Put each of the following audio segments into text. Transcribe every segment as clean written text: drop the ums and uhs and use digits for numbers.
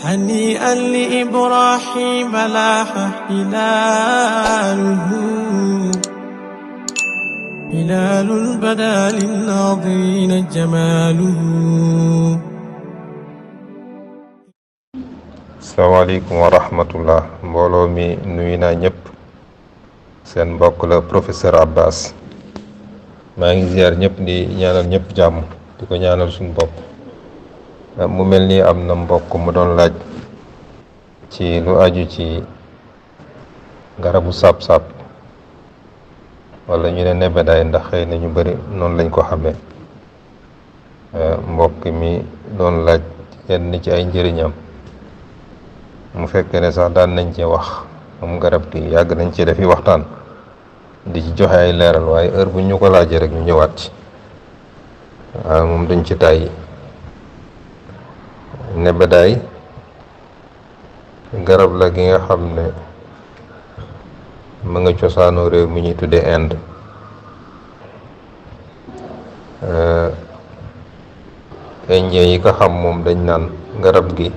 هنيئا لإبراهيم لاح هلاله هلال بدا للناظرين جماله. asalaamaaleykum wa rahmatullah mbooloo mi nuyu naa ñëpp, seen mbokk la professeur Abbas. maa ngi ziar ñëpp di ñaanal ñëpp jàmm, di ko ñaanal suñu bopp. mu mel ni am na mbokk mu doon laaj ci lu aju ci garabu sab-sab wala ñu ne nebedaay, ndax xëy na ñu bari noonu lañ ko xamee. mbokk mi doon laaj yenn ci ay njëriñam, mu fekkee ne sax daan nañ ci wax moom garab gi, yàgg nañ ci defi waxtaan di ci joxe ay leeral, waaye heure bu ñu ko laajee rek ñu ñëwaat ci. waaw moom duñ ci tàyyi. nebedaay garab la gi nga xam ne mu nga cosaanoo réew mi ñuy tuddee Inde. indien yi ko xam moom dañ naan garab gi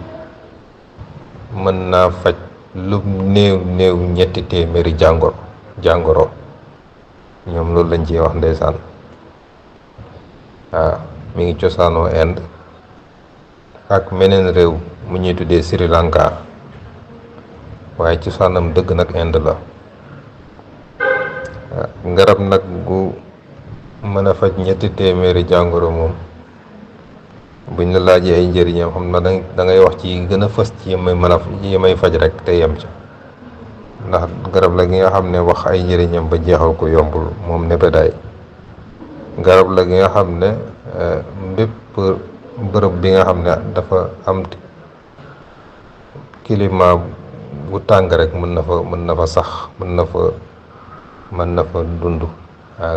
mën naa faj lu néew néew 300 jàngoro ñoom loolu lañ ciy wax ndeysaan. waaw mi ngi cosaanoo Inde ak meneen réew mu ñuy tuddee Sri Lanka, waaye cosaanam dëgg nag Inde la. garab nag gu mën a faj 300 jàngoro moom buñ la laajee ay njëriñam, xam na da ngay wax ci gën a fës ci yi may faj rek te yem ca, ndax garab la gi nga xam ne wax ay njëriñam ba jeexal ko yombul. moom nebedaay garab la gi nga xam ne bépp bërëb bi nga xam ne dafa am climat bu tàng rek mën na fa sax, mën na fa dund.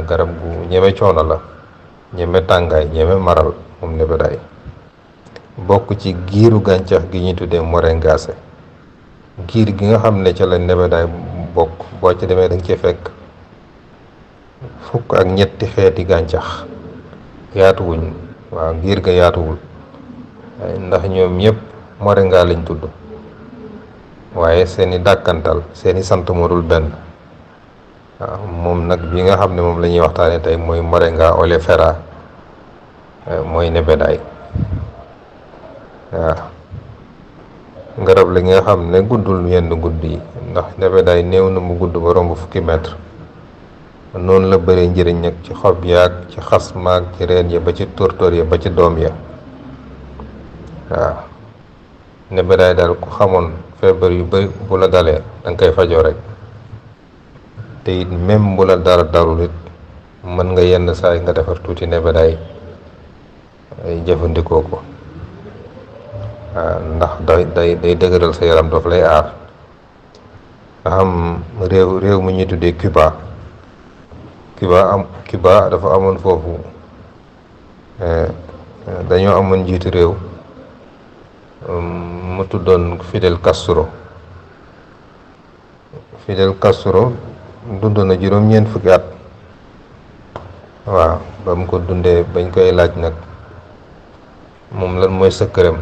garab gu ñeme coono la, ñeme tàngaay, ñeme maral. moom nebedaay bokk ci giiru gàncax gi ñuy tuddee moringaceae. giir gi nga xam ne ca la nebedaay bokk, boo ci demee dañ ci fekk 17 xeeti gàncax. yaatuwuñ, waaw giir ga yaatuwul, ndax ñoom ñëpp moringa lañ tudd, waaye seeni dàkkantal, seeni sant moo dul benn. waaw moom nag bi nga xam ne moom la ñuy waxtaane tey mooy moringa oleifera, mooy nebedaay. waaw garab la nga xam ne guddul yenn gudd yi, ndax nebedaay néew na mu gudd ba romb 10 mètre. noonu la bëree njëriñ nag ci xob yaag ci xas maag ci reen ya ba ci tóortóor ya ba ci doom ya. waaw nebedaay daal ku xamoon feebar yu bari bu la dalee da nga koy fajoo rek, te it même bu la dara darul it mën nga yenn saa yi nga defar tuuti nebedaay ay jëfandikoo ko. waaw ndax day dëgëral sa yaram, daf lay aar. nga xam réew mu ñuy tuddee Cuba dafa amoon foofu, dañoo amoon njiitu réew mu tuddoon Fidel Castro dund na juróom-ñeent fukki at. waaw ba mu ko dundee bañ koy laaj nag moom lan mooy sëkkëram,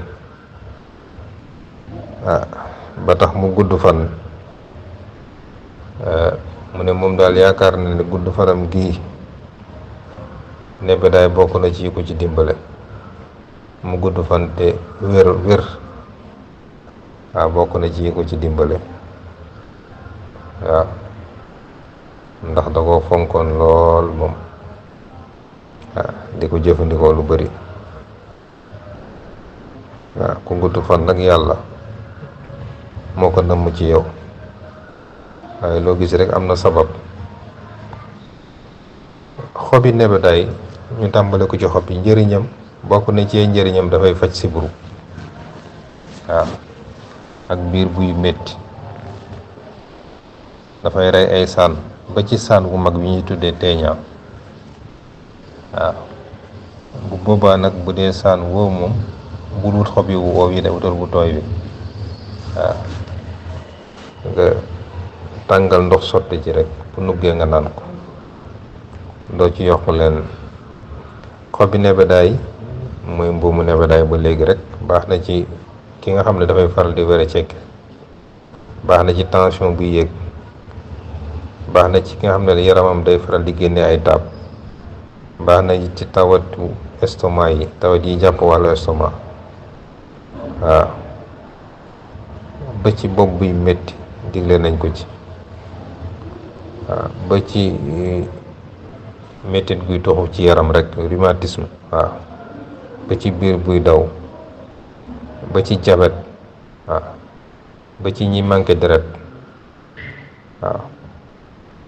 ba tax mu gudd fan. mu ne moom daal yaakaar na ne gudd fanam gii nebedaay bokk na ci ko ci dimbale mu gudd fan te wér. waaw bokk na ci ko ci dimbale. waaw ndax da ko fonkoon lool moom. di ko jëfandikoo lu bari. waaw ku gudd fan nag yàlla moo ko namm ci yow, waaye loo gis rek am na sabab. xobi nebedaay ñu tàmbale ko ci xob yi. njëriñam bokk na ci njëriñam, dafay faj siburu. waaw ak biir buy metti, dafay rey ay saan ba ci saan bu mag bi ñuy tuddee teeñaa. waaw bu boobaa nag bu dee saan woow moom bul wut xob yu woow yi de, wutal bu tooy bi. waaw nga tàngal ndox sotti ci rek, bu nuggee nga naan ko, doo ci yokk leen. xobi nebedaay mooy mbuumu nebedaay ba léegi rek baax na ci ki nga xam ne dafay faral di wére cekke, baax na ci tension buy yéeg, baax na ci ki nga xam ne yaramam day faral di génne ay taab, baax na ci tawatu estomac yi, tawat yi jàpp wàllu estomac. waaw ba ci bopp buy métti digle nañ ko ci. waaw ba ci méttit guy toxu ci yaram rek, rhumatisme. waaw ba ci biir buy daw, ba ci jabet. waaw ba ci ñi manqué deret. waaw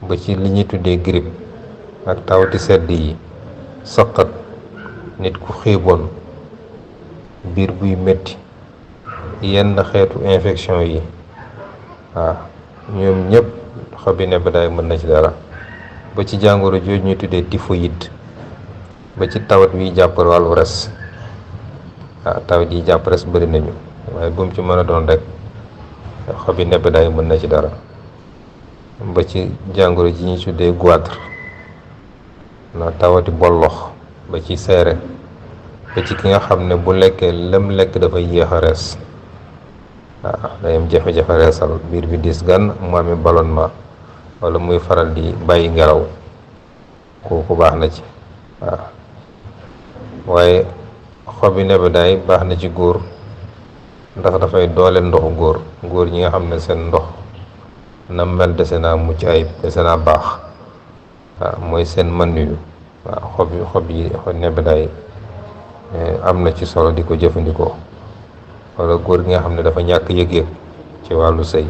ba ci li ñuy tuddee grippe ak tawati sedd yi, saqat, nit ku xiiboon, biir buy métti, yenn xeetu infection yi. waaw ñoom ñëpp xobi nebedaay mën na ci dara. ba ci jàngoro jooju ñuy tuddee typhoïde, ba ci tawat wiy jàpp wàllu res. waaw tawat yi jàpp res bëri nañu, waaye bu mu ci mën a doon rek xobi nebedaay mën na ci dara. ba ci jàngoro ji ñuy tuddee goitre, na tawati bollox, ba ci seere, ba ci ki nga xam ne bu lekkee lem lekk dafay yéex a rees. waaw day am jafe-jafe reesal, biir bi diis gan, mu amee ballonnement wala muy faral di bàyyi ngelaw, kooku baax na ci. waaw waaye xobi nebedaay baax na ci góor, ndax dafay dooleel ndoxu góor ñi nga xam ne seen ndox na mel dese naa mucc ayib, dese naa baax. waaw mooy seen mën yu. waaw xob yi nebedaay am na ci solo di ko jëfandikoo. wala góor gi nga xam ne dafa ñàkk yëg-yëg ci wàllu sëy.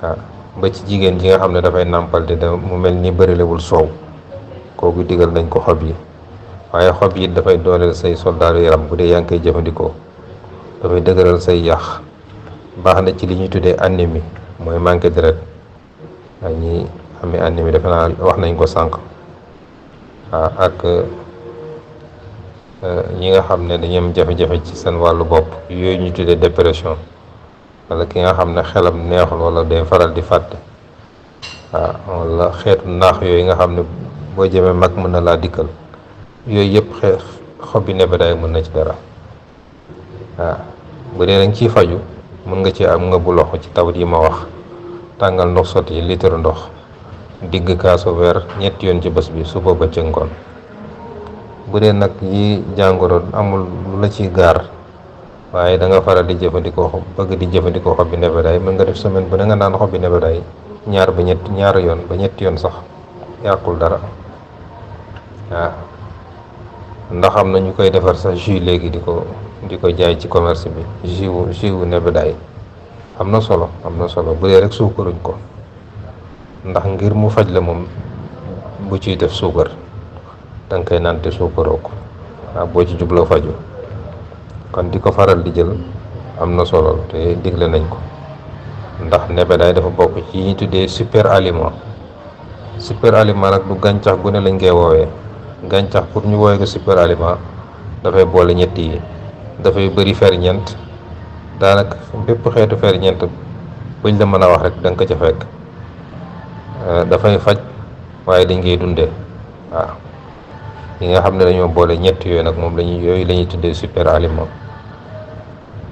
waaw ba ci jigéen ji nga xam ne dafay nàmpal te mu mel ni bërilewul soow, kooku digal nañ ko xob yi. waaye xob yi dafay dooleel say soldaaru yaram bu dee yaa ngi koy jëfandikoo, dafay dëgëral say yax. baax na ci li ñuy tuddee anémie, mooy manqué deret. waaw ñi amee anémie defe naa wax nañ ko sànq. waaw ak ñi nga xam ne dañu am jafe-jafe ci seen wàllu bopp, yooyu ñu tuddee dépression, wala ki nga xam ne xelam neexul wala day faral di fàtte. waaw wala xeetu naax yooyu nga xam ne boo jëmee mag mën na laa dikkal, yooyu yëpp xobi nebedaay mën na ci dara. waaw bu dee danga ciy faju, mën nga ci am nga bu loxo ci tawat yi ma wax. tàngal ndox sotti litre ndox, digg kaasu weer 3 yoon ci bés bi, suba ba ca ngoon. bu dee nag yi jàngoro amul lu la ci gaar, waaye da nga faral di jëfandikoo bëgg di jëfandikoo xobi nebedaay, mën nga def semaine bu ne nga naan xobi nebedaay ñaari yoon ba 3 yoon sax, yàqul dara. waaw ndax am na ñu koy defar sax jus léegi di ko jaay ci commerce bi, jus wu nebedaay. am na solo bu dee rek suukaruñ ko, ndax ngir mu faj la moom bu ciy def suukar, da nga koy naan te suukaroo ko. waaw boo ci jubloo faju, kon di ko faral di jël am na solo te digle nañ ko. ndax nebedaay dafa bokk ci ñi tuddee super aliment. nag du gàncax gu ne lañ koy woowee. gàncax pour ñu woowee ko super aliment dafay boole ñett yi. dafay bëri ferñeent, daanaka bépp xeetu ferñeent buñ la mën a wax rek da nga ko ca fekk. dafay faj, waaye dañ koy dundee. waaw yi nga xam ne dañoo boole ñett yooyu nag moom yooyu la ñuy tuddee super aliment.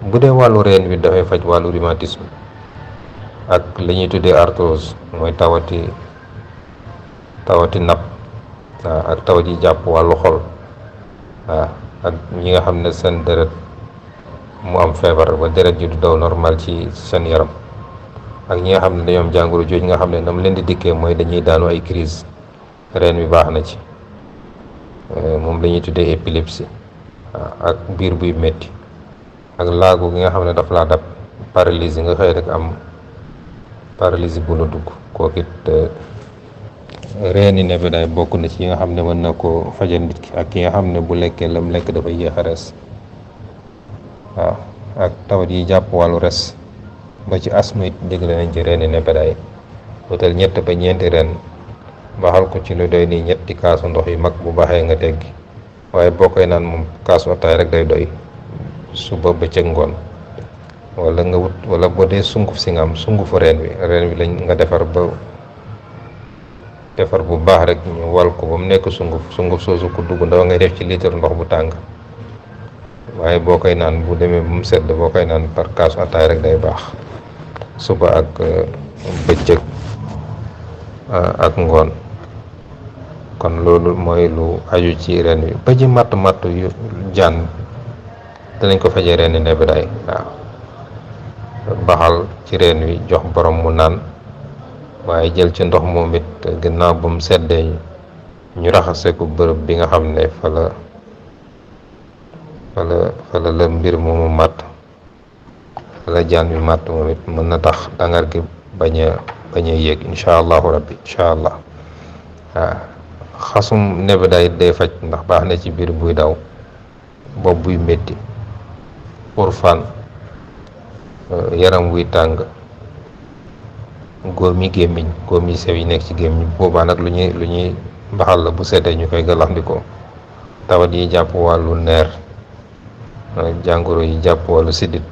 bu dee wàllu reen bi dafay faj wàllu rhumatisme ak li ñuy tuddee arthrose, mooy tawati napp. waaw ak tawat yi jàpp wàllu xol. waaw ak ñi nga xam ne seen deret mu am feebar ba deret ji du daw normal ci seen yaram, ak ñi nga xam ne dañoo am jàngoro jooju nga xam ne nam leen di dikkee mooy dañuy daanu ay crise. reen bi baax na ci, moom la ñuy tuddee épilepsie. waaw ak biir buy metti ak laagu gi nga xam ne daf laa dab, paralysie nga xëy rek am paralysie bu la dugg, kooku it reeni nebedaay bokk na ci yi nga xam ne mën na koo fajal nit ki, ak ki nga xam ne bu lekkee lam lekk dafay yéex a rees. waaw ak tawat yi jàpp wàllu res, ba ci asma it dégle nañ ci reeni nebedaay. wutal 3 ba 4 reen, baxal ko ci lu doy nii 3 kaasu ndox yu mag, bu baaxee nga teggi. waaye boo koy naan moom kaasu ataay rek day doy, suba ba ca ngoon. wala boo dee sunguf si nga am, sungufu reen bi lañ nga defar bu baax rek, ñu wal ko ba mu nekk sunguf soosu ku dugg ndaw ngay def ci litre ndox bu tàng. waaye boo koy naan bu demee bu mu sedd boo koy naan par kaasu ataay rek day baax suba ak bëccëg ak ngoon. kon loolu mooy lu aju ci reen wi ba ci matt yu jaan danañ ko faje reeni nebedaay. waaw baxal ci reen wi jox borom mu naan waaye jël ci ndox moom it gannaaw ba mu seddee ñu raxase ko bërëb bi nga xam ne fa la mbir moomu màtt fa la jaan bi màtt moom it mën na tax dangar gi bañ a yéeg incha allahu rabbi incha allah. waaw xasum nebedaay day faj ndax baax na ci biir buy daw, bopp buy métti, xurfaan, yaram wuy tàng, góomi gémmiñ, góom yi sew yi nekk ci gémmiñ. boobaa nag lu ñuy mbaxal la bu seddee ñu koy galaxndikoo. tawat yi jàpp wàllu neer, jàngoro yi jàpp wàllu siddit,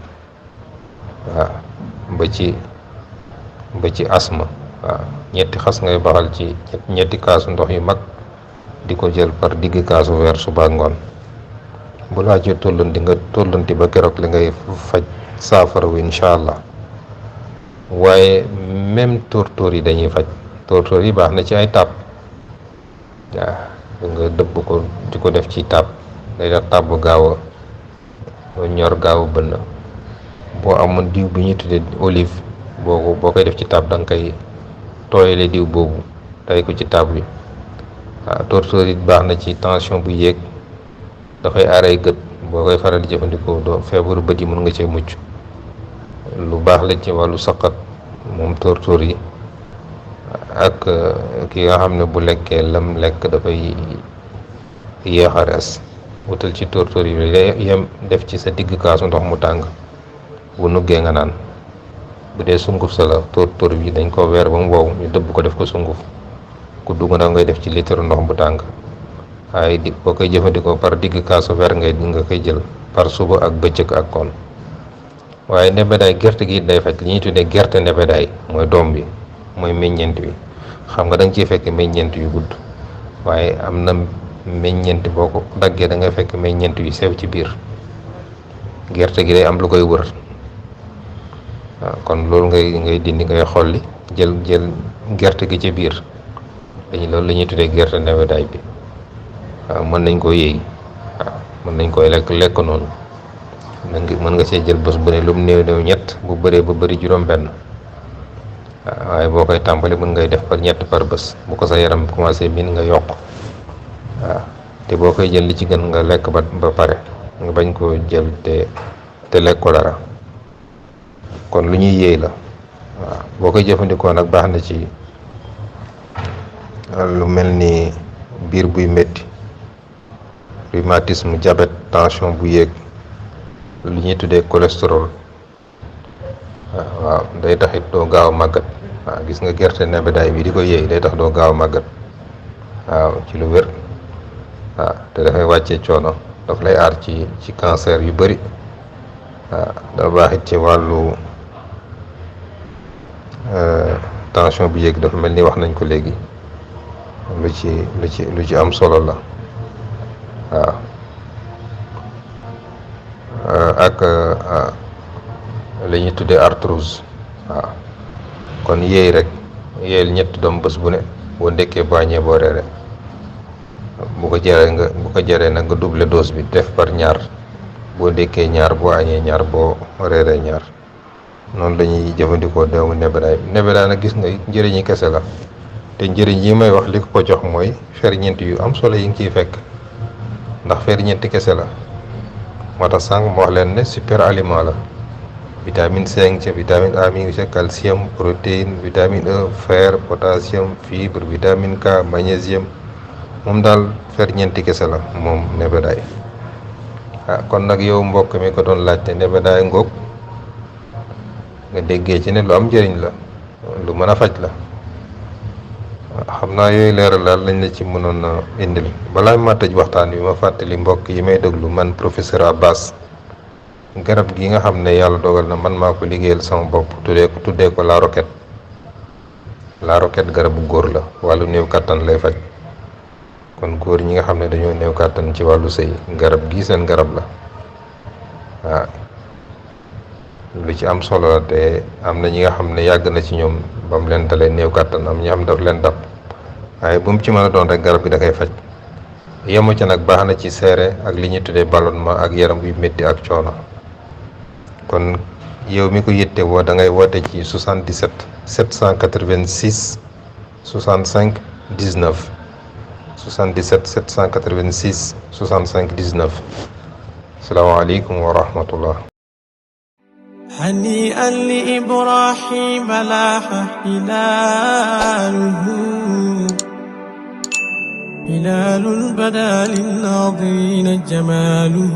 waaw ba ci asma. waaw ñetti xas ngay baxal ci ñetti kaasu ndox yu mag di ko jël par digg kaasu weer suba ngoon. bu laajee tollanti nga tollanti ba keroog li ngay faj saafara wu incha allah. waaye même tóortóor yi dañuy faj. tóortóor yi baax na ci ay taab. waaw nga dëbb ko di ko def ci taab day tax taab bu gaaw a ñor gaaw a bënn. boo amoon diw bi ñuy tuddee olive boo koy def ci taab da nga koy tooyale diw boobu tay ko ci taab bi. waaw tóortóor it baax na ci tension bu yéeg, dafay aaray gët. boo koy faral di jëfandikoo doo feebaru bët yi mën nga cee mucc. lu baax la ci wàllu saqat moom tóortóor yi. ak ki nga xam ne bu lekkee lam lekk dafay yéex a rees, wutal ci tóortóor yi yem def ci sa digg kaasu ndox mu tàng, bu nuggee nga naan. bu dee sunguf sa la tóortóor bi dañ ko weer ba mu wow ñu dëbb ko def ko sunguf, ku dugg na ngay def ci litre ndox bu tàng. waaye boo koy jëfandikoo par digg kaasu weer nga koy jël par suba ak bëccëg ak kon. waaye nebedaay gerte gi day faj li ñuy tuddee gerte nebedaay, mooy doom bi, mooy meññeent bi. xam nga da nga ciy fekk meññeent yu gudd, waaye am na meññeent boo ko daggee da ngay fekk meññeent yu sew ci biir. gerte gi day am lu koy wër. waaw kon loolu ngay dindi, ngay xolli jël gerte gi ci biir loolu la ñuy tuddee gerte nebedaay bi. waaw mën nañ koo yéey, waaw mën nañ koy lekk noonu. mën nga see jël bés bu ne lu mu néew ñett, bu bëree ba bëri juróom-benn. waaw waaye boo koy tàmbali mën ngay def par ñett par bés. bu ko sa yaram commencé miin nga yokk. waaw te boo koy jël li ci gën nga lekk ba pare, nga bañ koo jël te lekk ko dara. kon lu ñuy yéey la. waaw boo koy jëfandikoo nag baax na ci lu mel ni biir buy métti, rhumatisme, diabète, tension bu yéeg, lu ñuy tuddee cholestérol. waaw day taxit doo gaaw a màggat. waaw gis nga gerte nebedaay bi di ko yéey day tax doo gaaw a màggat. waaw ci lu wér. waaw te dafay wàccee coono, daf lay aar ci cancer yu bari. waaw da baaxit ci wàllu tension bu yéeg, dafa mel ni wax nañ ko léegi. lu ci am solo la. waaw ak li ñuy tuddee arthrose. waaw kon yéey rek yéeyal ñetti doom bés bu ne, boo ndekkee boo añee boo reere. bu ko jaree nag nga doubler dose bi, def par ñaar. boo ndekkee ñaar, boo añee ñaar, boo reeree ñaar. noonu la ñuy jëfandikoo doomu nebedaay bi. nebedaay nag gis nga njëriñi kese la, te njëriñ yi may wax li ko jox mooy ferñeent yu am solo yi nga ciy fekk, ndax ferñeent kese la. moo tax sànq mu wax leen ne super aliment la. vitamine C ngi ca, vitamine A mi ngi ca, calcium, protéine, vitamine E, fer, potassium, fibre, vitamine K, magnésium. moom daal ferñeenti kese la moom nebedaay. kon nag yow mbokk mi ko doon laajte, nebedaay ngoog nga déggee ci ne lu am njëriñ la, lu mën a faj la. xam naa yooyu leeral daal lañ la ci mënoon a indil. balaa ma tëj waxtaan bi ma fàttali mbokk yi may déglu, man professeur Abbas, garab gi nga xam ne yàlla dogal na man maa ko liggéeyal sama bopp, tuddee ko la roquette. la roquette garabu góor la, wàllu néew kàttan lay faj. kon góor ñi nga xam ne dañoo néew kàttan ci wàllu sëy, garab gi seen garab la. waaw lu ci am solo la te am na ñi nga xam ne yàgg na ci ñoom ba mu leen dalee néew kàttan am ñi xam daf leen dab waaye bu mu ci mën a doon rek garab gi da koy faj yemu ca nag baax na ci seere ak li ñuy tuddee ballonnement ak yaram buy métti ak coono kon yow mi ko yitte woo da ngay woote ci 77 786 65 19 77 786 65 19 asalaamaaleykum wa rahmatullah. هنيئا لإبراهيم لاح هلاله هلال بدا للناظرين جماله